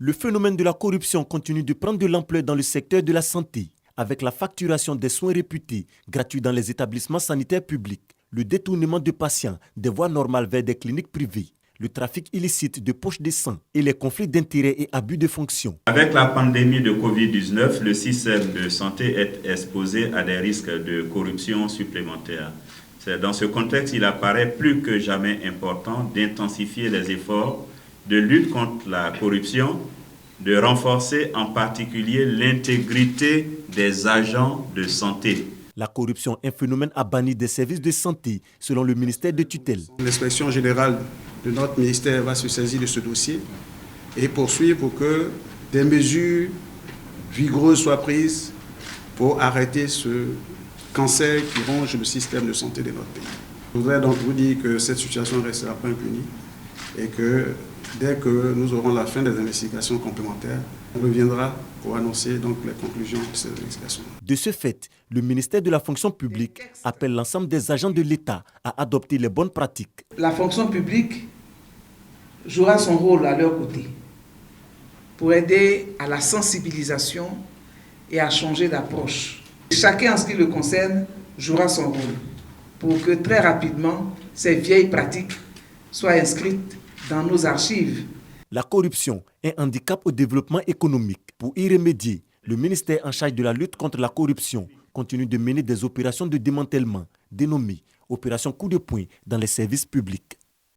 Le phénomène de la corruption continue de prendre de l'ampleur dans le secteur de la santé, avec la facturation des soins réputés gratuits dans les établissements sanitaires publics, le détournement de patients des voies normales vers des cliniques privées, le trafic illicite de poches de sang et les conflits d'intérêts et abus de fonction. Avec la pandémie de Covid-19, le système de santé est exposé à des risques de corruption supplémentaires. Dans ce contexte, il apparaît plus que jamais important d'intensifier les efforts de lutte contre la corruption, de renforcer en particulier l'intégrité des agents de santé. La corruption est un phénomène à bannir des services de santé, selon le ministère de tutelle. L'inspection générale de notre ministère va se saisir de ce dossier et poursuivre pour que des mesures vigoureuses soient prises pour arrêter ce cancer qui ronge le système de santé de notre pays. Je voudrais donc vous dire que cette situation ne restera pas impunie et que dès que nous aurons la fin des investigations complémentaires, on reviendra pour annoncer donc les conclusions de ces investigations. De ce fait, le ministère de la fonction publique appelle l'ensemble des agents de l'État à adopter les bonnes pratiques. La fonction publique jouera son rôle à leur côté pour aider à la sensibilisation et à changer d'approche. Chacun en ce qui le concerne jouera son rôle pour que très rapidement ces vieilles pratiques soient inscrites dans nos archives. La corruption est un handicap au développement économique. Pour y remédier, le ministère en charge de la lutte contre la corruption continue de mener des opérations de démantèlement dénommées opérations coup de poing dans les services publics.